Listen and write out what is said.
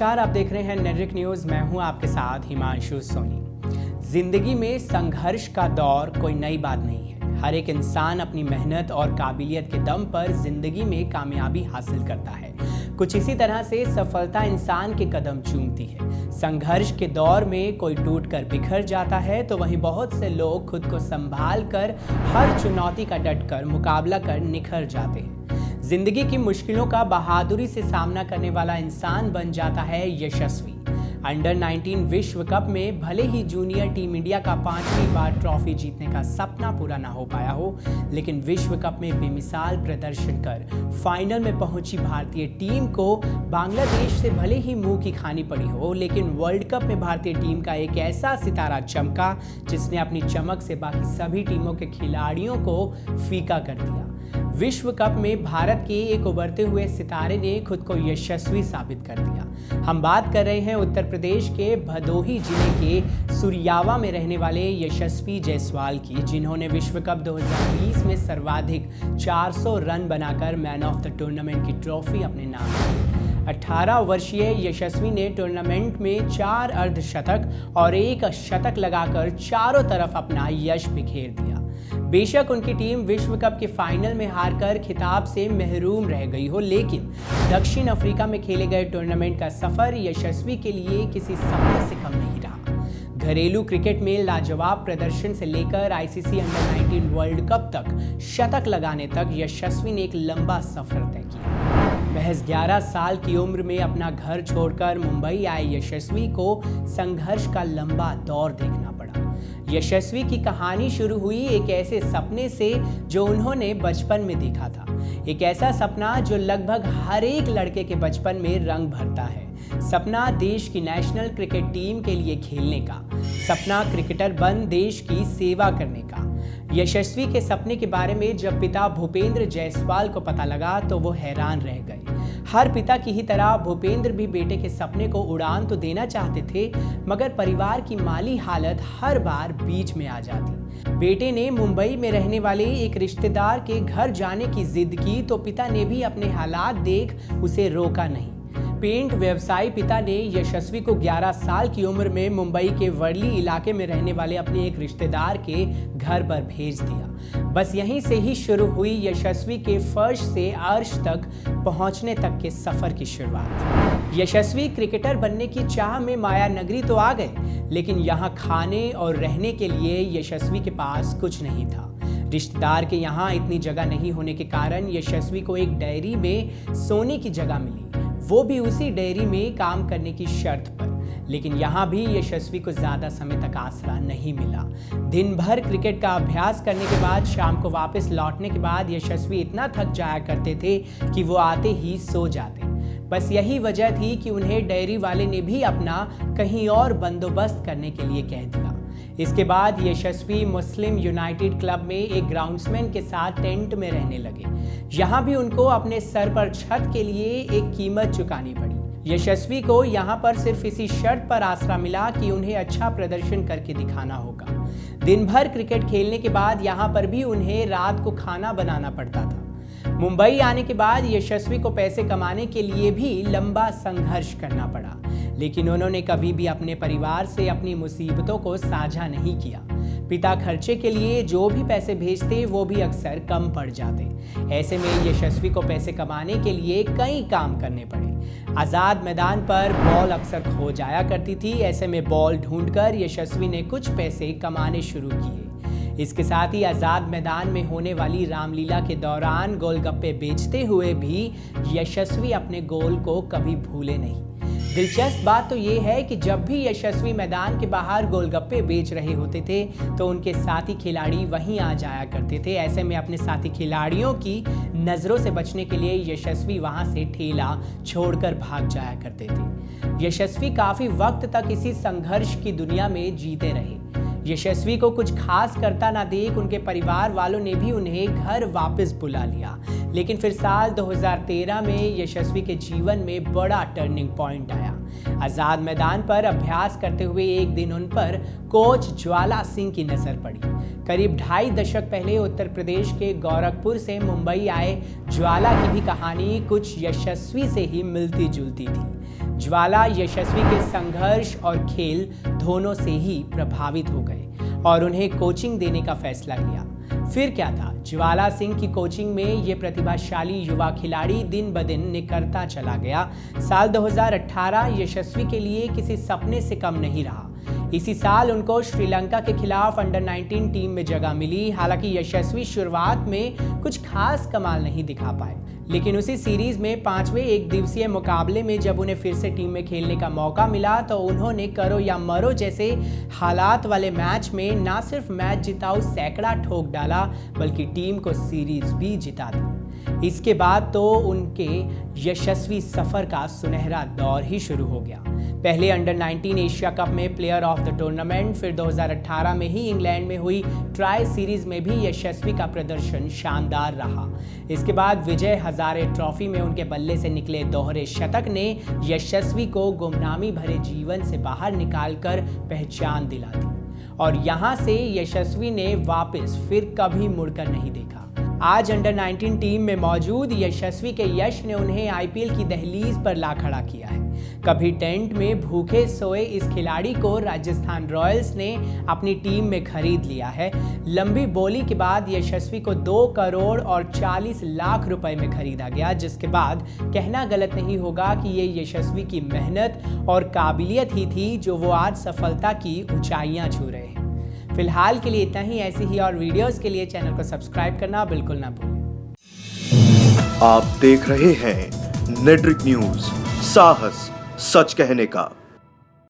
नमस्कार, आप देख रहे हैं नेटरिक न्यूज़। मैं हूं आपके साथ हिमांशु सोनी। जिंदगी में संघर्ष का दौर कोई नई बात नहीं है। हर एक इंसान अपनी मेहनत और काबिलियत के दम पर जिंदगी में कामयाबी हासिल करता है। कुछ इसी तरह से सफलता इंसान के कदम चूमती है। संघर्ष के दौर में कोई टूट कर बिखर जाता है तो वहीं बहुत से लोग खुद को संभाल कर हर चुनौती का डट कर मुकाबला कर निखर जाते हैं। जिंदगी की मुश्किलों का बहादुरी से सामना करने वाला इंसान बन जाता है यशस्वी। अंडर 19 विश्व कप में भले ही जूनियर टीम इंडिया का 5वीं बार ट्रॉफी जीतने का सपना पूरा ना हो पाया हो, लेकिन विश्व कप में बेमिसाल प्रदर्शन कर फाइनल में पहुंची भारतीय टीम को बांग्लादेश से भले ही मुंह की खानी पड़ी हो, लेकिन वर्ल्ड कप में भारतीय टीम का एक ऐसा सितारा चमका जिसने अपनी चमक से बाकी सभी टीमों के खिलाड़ियों को फीका कर दिया। विश्व कप में भारत के एक उभरते हुए सितारे ने खुद को यशस्वी साबित कर दिया। हम बात कर रहे हैं उत्तर प्रदेश के भदोही जिले के सुरियावा में रहने वाले यशस्वी जायसवाल की, जिन्होंने विश्व कप 2020 में सर्वाधिक 400 रन बनाकर मैन ऑफ द टूर्नामेंट की ट्रॉफी अपने नाम की। 18 वर्षीय यशस्वी ने टूर्नामेंट में 4 अर्धशतक और 1 शतक लगाकर चारों तरफ अपना यश बिखेर दिया। बेशक उनकी टीम विश्व कप के फाइनल में हारकर खिताब से महरूम रह गई हो, लेकिन दक्षिण अफ्रीका में खेले गए टूर्नामेंट का सफर यशस्वी के लिए किसी सपने से कम नहीं रहा। घरेलू क्रिकेट में लाजवाब प्रदर्शन से लेकर आईसीसी अंडर 19 वर्ल्ड कप तक शतक लगाने तक यशस्वी ने एक लंबा सफर तय किया। महज 11 साल की उम्र में अपना घर छोड़कर मुंबई आए यशस्वी को संघर्ष का लंबा दौर देखना पड़ा। यशस्वी की कहानी शुरू हुई एक ऐसे सपने से जो उन्होंने बचपन में देखा था। एक ऐसा सपना जो लगभग हर एक लड़के के बचपन में रंग भरता है। सपना देश की नेशनल क्रिकेट टीम के लिए खेलने का, सपना क्रिकेटर बन देश की सेवा करने का। यशस्वी के सपने के बारे में जब पिता भूपेंद्र जायसवाल को पता लगा तो वो हैरान रह गए। हर पिता की ही तरह भूपेंद्र भी बेटे के सपने को उड़ान तो देना चाहते थे, मगर परिवार की माली हालत हर बार बीच में आ जाती। बेटे ने मुंबई में रहने वाले एक रिश्तेदार के घर जाने की जिद की तो पिता ने भी अपने हालात देख उसे रोका नहीं। पेंट व्यवसायी पिता ने यशस्वी को 11 साल की उम्र में मुंबई के वर्ली इलाके में रहने वाले अपने एक रिश्तेदार के घर पर भेज दिया। बस यहीं से ही शुरू हुई यशस्वी के फर्श से अर्श तक पहुंचने तक के सफर की शुरुआत। यशस्वी क्रिकेटर बनने की चाह में माया नगरी तो आ गए, लेकिन यहां खाने और रहने के लिए यशस्वी के पास कुछ नहीं था। रिश्तेदार के यहाँ इतनी जगह नहीं होने के कारण यशस्वी को एक डायरी में सोने की जगह मिली, वो भी उसी डेयरी में काम करने की शर्त पर। लेकिन यहाँ भी यशस्वी को ज्यादा समय तक आसरा नहीं मिला। दिन भर क्रिकेट का अभ्यास करने के बाद शाम को वापस लौटने के बाद यशस्वी इतना थक जाया करते थे कि वो आते ही सो जाते। बस यही वजह थी कि उन्हें डेयरी वाले ने भी अपना कहीं और बंदोबस्त करने के लिए कह दिया। इसके बाद यशस्वी मुस्लिम यूनाइटेड क्लब में एक ग्राउंड्समैन के साथ टेंट में रहने लगे। यहाँ भी उनको अपने सर पर छत के लिए एक कीमत चुकानी पड़ी। यशस्वी को यहाँ पर सिर्फ इसी शर्त पर आसरा मिला कि उन्हें अच्छा प्रदर्शन करके दिखाना होगा। दिन भर क्रिकेट खेलने के बाद यहाँ पर भी उन्हें रात को खाना बनाना पड़ता था। मुंबई आने के बाद यशस्वी को पैसे कमाने के लिए भी लंबा संघर्ष करना पड़ा, लेकिन उन्होंने कभी भी अपने परिवार से अपनी मुसीबतों को साझा नहीं किया। पिता खर्चे के लिए जो भी पैसे भेजते वो भी अक्सर कम पड़ जाते। ऐसे में यशस्वी को पैसे कमाने के लिए कई काम करने पड़े। आज़ाद मैदान पर बॉल अक्सर खो जाया करती थी। ऐसे में बॉल ढूंढकर यशस्वी ने कुछ पैसे कमाने शुरू किए। इसके साथ ही आज़ाद मैदान में होने वाली रामलीला के दौरान गोलगप्पे बेचते हुए भी यशस्वी अपने गोल को कभी भूले नहीं। दिलचस्प बात तो ये है कि जब भी यशस्वी मैदान के बाहर गोलगप्पे बेच रहे होते थे तो उनके साथी खिलाड़ी वहीं आ जाया करते थे। ऐसे में अपने साथी खिलाड़ियों की नज़रों से बचने के लिए यशस्वी वहां से ठेला छोड़कर भाग जाया करते थे। यशस्वी काफ़ी वक्त तक इसी संघर्ष की दुनिया में जीते रहे। यशस्वी को कुछ खास करता ना देख उनके परिवार वालों ने भी उन्हें घर वापस बुला लिया। लेकिन फिर साल 2013 में यशस्वी के जीवन में बड़ा टर्निंग पॉइंट आया। आज़ाद मैदान पर अभ्यास करते हुए एक दिन उन पर कोच ज्वाला सिंह की नजर पड़ी। करीब 2.5 दशक पहले उत्तर प्रदेश के गोरखपुर से मुंबई आए ज्वाला की भी कहानी कुछ यशस्वी से ही मिलती जुलती थी। ज्वाला यशस्वी के संघर्ष और खेल दोनों से ही प्रभावित हो गए और उन्हें कोचिंग देने का फैसला लिया। फिर क्या था, ज्वाला सिंह की कोचिंग में ये प्रतिभाशाली युवा खिलाड़ी दिन ब दिन निखरता चला गया। साल 2018 यशस्वी के लिए किसी सपने से कम नहीं रहा। इसी साल उनको श्रीलंका के खिलाफ अंडर-19 टीम में जगह मिली। हालांकि यशस्वी शुरुआत में कुछ खास कमाल नहीं दिखा पाए, लेकिन उसी सीरीज में 5वें एक दिवसीय मुकाबले में जब उन्हें फिर से टीम में खेलने का मौका मिला तो उन्होंने करो या मरो जैसे हालात वाले मैच में ना सिर्फ मैच जिताऊ सैकड़ा ठोक डाला, बल्कि टीम को सीरीज भी जिता दी। इसके बाद तो उनके यशस्वी सफर का सुनहरा दौर ही शुरू हो गया। पहले अंडर-19 एशिया कप में प्लेयर ऑफ द टूर्नामेंट, फिर 2018 में ही इंग्लैंड में हुई ट्राई सीरीज में भी यशस्वी का प्रदर्शन शानदार रहा। इसके बाद विजय हजारे ट्रॉफी में उनके बल्ले से निकले दोहरे शतक ने यशस्वी को गुमनामी भरे जीवन से बाहर निकालकर पहचान दिला दी और यहाँ से यशस्वी ने वापस फिर कभी मुड़कर नहीं देखा। आज अंडर-19 टीम में मौजूद यशस्वी के यश ने उन्हें आईपीएल की दहलीज पर ला खड़ा किया है। कभी टेंट में भूखे सोए इस खिलाड़ी को राजस्थान रॉयल्स ने अपनी टीम में खरीद लिया है। लंबी बोली के बाद यशस्वी को 2 करोड़ और 40 लाख रुपए में खरीदा गया, जिसके बाद कहना गलत नहीं होगा कि ये यशस्वी की मेहनत और काबिलियत ही थी जो वो आज सफलता की ऊंचाइयां छू रहे हैं। फिलहाल के लिए इतना ही। ऐसी ही और वीडियोस के लिए चैनल को सब्सक्राइब करना बिल्कुल ना भूलें। आप देख रहे हैं नेट्रिक न्यूज, साहस सच कहने का।